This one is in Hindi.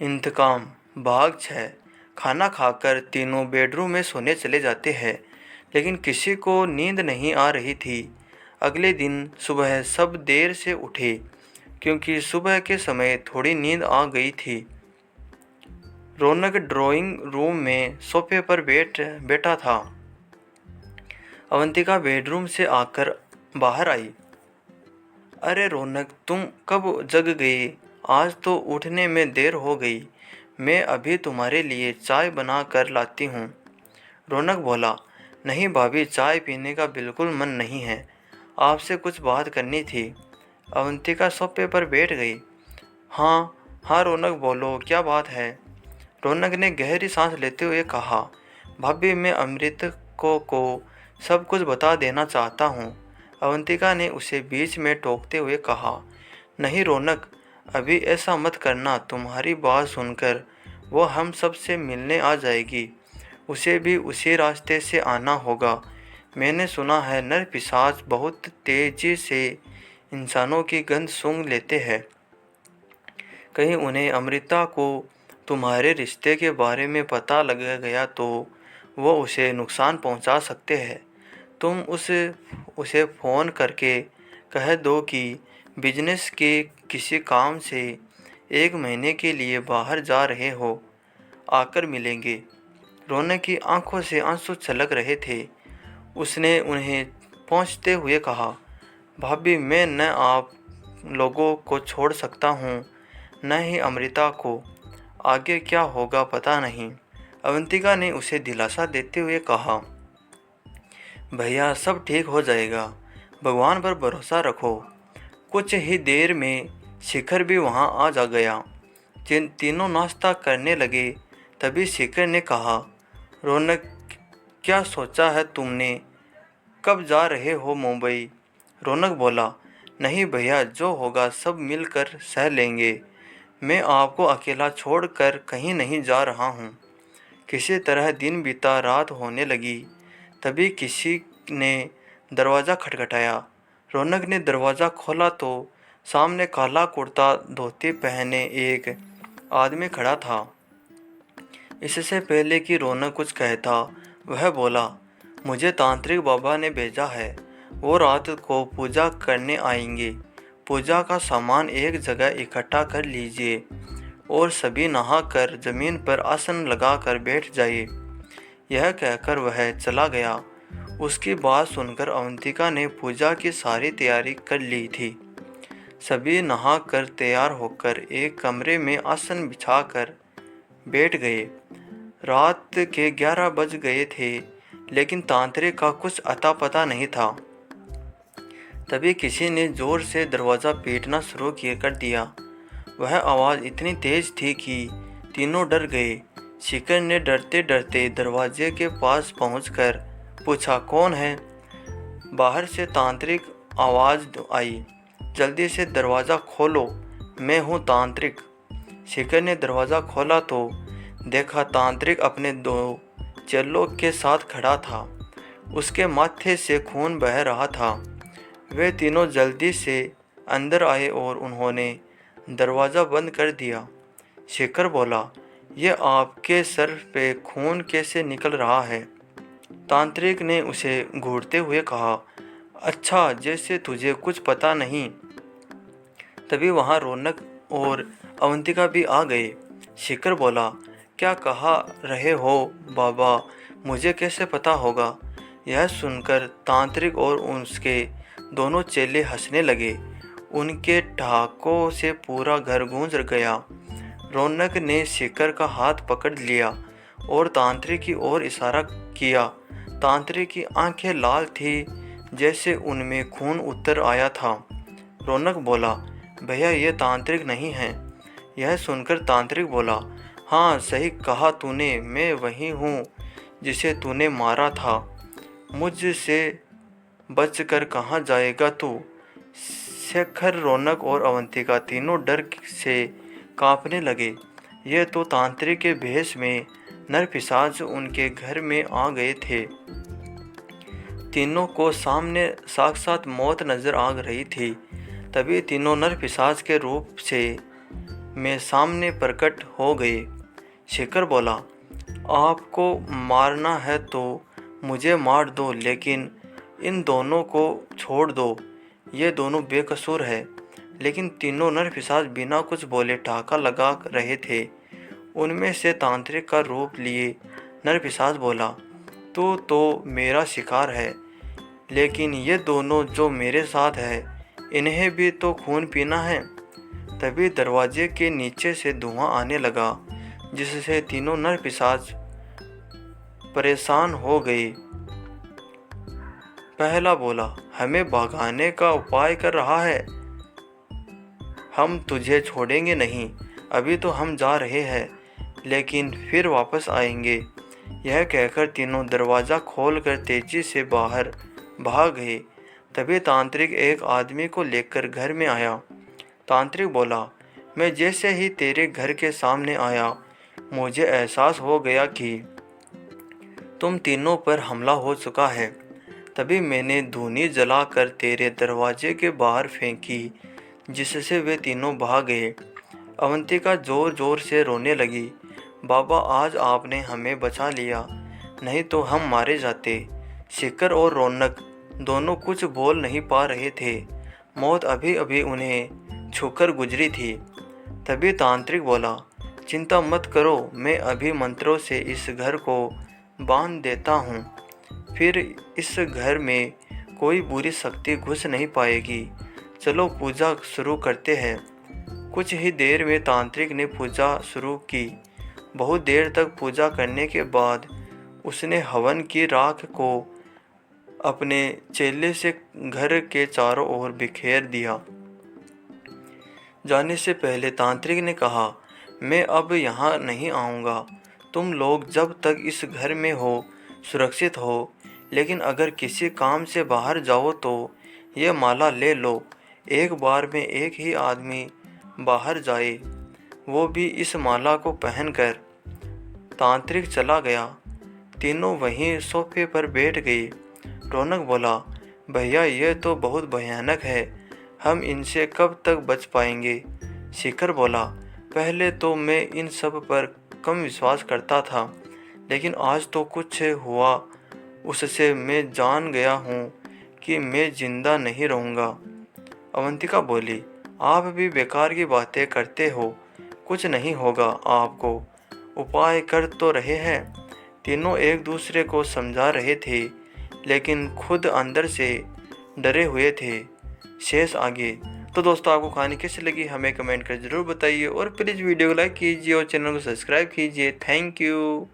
इंतकाम भाग 6। खाना खाकर तीनों बेडरूम में सोने चले जाते हैं, लेकिन किसी को नींद नहीं आ रही थी। अगले दिन सुबह सब देर से उठे, क्योंकि सुबह के समय थोड़ी नींद आ गई थी। रौनक ड्राइंग रूम में सोफे पर बैठा था। अवंतिका बेडरूम से आकर बाहर आई। अरे रौनक, तुम कब जग गई? आज तो उठने में देर हो गई। मैं अभी तुम्हारे लिए चाय बना कर लाती हूँ। रौनक बोला, नहीं भाभी, चाय पीने का बिल्कुल मन नहीं है। आपसे कुछ बात करनी थी। अवंतिका सोफे पर बैठ गई। हाँ हाँ रौनक, बोलो क्या बात है? रौनक ने गहरी सांस लेते हुए कहा, भाभी मैं अमृत को सब कुछ बता देना चाहता हूँ। अवंतिका ने उसे बीच में टोकते हुए कहा, नहीं रौनक, अभी ऐसा मत करना। तुम्हारी बात सुनकर वो हम सब से मिलने आ जाएगी। उसे भी उसी रास्ते से आना होगा। मैंने सुना है नर पिशाच बहुत तेजी से इंसानों की गंध सूंघ लेते हैं। कहीं उन्हें अमृता को तुम्हारे रिश्ते के बारे में पता लग गया तो वो उसे नुकसान पहुंचा सकते हैं। तुम उसे फ़ोन करके कह दो कि बिजनेस के किसी काम से 1 महीने के लिए बाहर जा रहे हो, आकर मिलेंगे। रौनक की आंखों से आंसू छलक रहे थे। उसने उन्हें पहुंचते हुए कहा, भाभी मैं न आप लोगों को छोड़ सकता हूँ, न ही अमृता को। आगे क्या होगा पता नहीं। अवंतिका ने उसे दिलासा देते हुए कहा, भैया सब ठीक हो जाएगा, भगवान पर भरोसा रखो। कुछ ही देर में शिखर भी वहाँ आ जा गया। तीनों नाश्ता करने लगे। तभी शिखर ने कहा, रौनक क्या सोचा है तुमने? कब जा रहे हो मुंबई? रौनक बोला, नहीं भैया, जो होगा सब मिलकर सह लेंगे। मैं आपको अकेला छोड़कर कहीं नहीं जा रहा हूँ। किसी तरह दिन बीता, रात होने लगी। तभी किसी ने दरवाज़ा खटखटाया। रौनक ने दरवाज़ा खोला तो सामने काला कुर्ता धोती पहने एक आदमी खड़ा था। इससे पहले कि रौनक कुछ कहता, वह बोला, मुझे तांत्रिक बाबा ने भेजा है। वो रात को पूजा करने आएंगे। पूजा का सामान एक जगह इकट्ठा कर लीजिए और सभी नहाकर जमीन पर आसन लगाकर बैठ जाइए। यह कहकर वह चला गया। उसकी बात सुनकर अवंतिका ने पूजा की सारी तैयारी कर ली थी। सभी नहाकर तैयार होकर एक कमरे में आसन बिछाकर बैठ गए। रात के 11 बज गए थे, लेकिन तांत्रिक का कुछ अता पता नहीं था। तभी किसी ने जोर से दरवाज़ा पीटना शुरू कर दिया। वह आवाज़ इतनी तेज थी कि तीनों डर गए। शिखर ने डरते डरते दरवाजे के पास पहुंचकर पूछा, कौन है? बाहर से तांत्रिक आवाज़ आई, जल्दी से दरवाज़ा खोलो, मैं हूँ तांत्रिक। शिखर ने दरवाज़ा खोला तो देखा तांत्रिक अपने 2 चेलों के साथ खड़ा था। उसके माथे से खून बह रहा था। वे तीनों जल्दी से अंदर आए और उन्होंने दरवाज़ा बंद कर दिया। शिखर बोला, ये आपके सर पे खून कैसे निकल रहा है? तांत्रिक ने उसे घूरते हुए कहा, अच्छा, जैसे तुझे कुछ पता नहीं। तभी वहाँ रौनक और अवंतिका भी आ गए। शिखर बोला, क्या कहा रहे हो बाबा, मुझे कैसे पता होगा? यह सुनकर तांत्रिक और उसके दोनों चेले हंसने लगे। उनके ठहाकों से पूरा घर गूंज गया। रौनक ने शिखर का हाथ पकड़ लिया और तांत्रिक की ओर इशारा किया। तांत्रिक की आंखें लाल थी, जैसे उनमें खून उतर आया था। रौनक बोला, भैया ये तांत्रिक नहीं है। यह सुनकर तांत्रिक बोला, हाँ सही कहा तूने, मैं वही हूँ जिसे तूने मारा था। मुझसे बचकर कहाँ जाएगा तू? शेखर, रौनक और अवंतिका तीनों डर से कांपने लगे। ये तो तांत्रिक के भेष में नर पिशाच उनके घर में आ गए थे। तीनों को सामने साक्षात मौत नजर आ रही थी। तभी तीनों नर पिशाच के रूप से में सामने प्रकट हो गए। शेखर बोला, आपको मारना है तो मुझे मार दो, लेकिन इन दोनों को छोड़ दो, ये दोनों बेकसूर है। लेकिन तीनों नरपिशाच बिना कुछ बोले टाका लगा रहे थे। उनमें से तांत्रिक का रूप लिए नरपिशाच बोला, तू तो मेरा शिकार है, लेकिन ये दोनों जो मेरे साथ है, इन्हें भी तो खून पीना है। तभी दरवाजे के नीचे से धुआं आने लगा, जिससे तीनों नरपिशाच परेशान हो गए। पहला बोला, हमें भगाने का उपाय कर रहा है, हम तुझे छोड़ेंगे नहीं। अभी तो हम जा रहे हैं, लेकिन फिर वापस आएंगे। यह कहकर तीनों दरवाज़ा खोलकर तेजी से बाहर भाग गए। तभी तांत्रिक एक आदमी को लेकर घर में आया। तांत्रिक बोला, मैं जैसे ही तेरे घर के सामने आया, मुझे एहसास हो गया कि तुम तीनों पर हमला हो चुका है। तभी मैंने धूनी जलाकर तेरे दरवाजे के बाहर फेंकी, जिससे वे तीनों भाग गए। अवंतिका जोर जोर से रोने लगी, बाबा आज आपने हमें बचा लिया, नहीं तो हम मारे जाते। शेखर और रौनक दोनों कुछ बोल नहीं पा रहे थे, मौत अभी अभी उन्हें छूकर गुजरी थी। तभी तांत्रिक बोला, चिंता मत करो, मैं अभी मंत्रों से इस घर को बांध देता हूँ, फिर इस घर में कोई बुरी शक्ति घुस नहीं पाएगी। चलो पूजा शुरू करते हैं। कुछ ही देर में तांत्रिक ने पूजा शुरू की। बहुत देर तक पूजा करने के बाद उसने हवन की राख को अपने चेले से घर के चारों ओर बिखेर दिया। जाने से पहले तांत्रिक ने कहा, मैं अब यहाँ नहीं आऊँगा। तुम लोग जब तक इस घर में हो सुरक्षित हो, लेकिन अगर किसी काम से बाहर जाओ तो ये माला ले लो। एक बार में एक ही आदमी बाहर जाए, वो भी इस माला को पहनकर। तांत्रिक चला गया। तीनों वहीं सोफे पर बैठ गए। रौनक बोला, भैया ये तो बहुत भयानक है, हम इनसे कब तक बच पाएंगे। शेखर बोला, पहले तो मैं इन सब पर कम विश्वास करता था, लेकिन आज तो कुछ हुआ उससे मैं जान गया हूँ कि मैं जिंदा नहीं रहूँगा। अवंतिका बोली, आप भी बेकार की बातें करते हो, कुछ नहीं होगा आपको, उपाय कर तो रहे हैं। तीनों एक दूसरे को समझा रहे थे, लेकिन खुद अंदर से डरे हुए थे। शेष आगे। तो दोस्तों, आपको कहानी कैसी लगी हमें कमेंट कर ज़रूर बताइए, और प्लीज़ वीडियो को लाइक कीजिए और चैनल को सब्सक्राइब कीजिए। Thank you.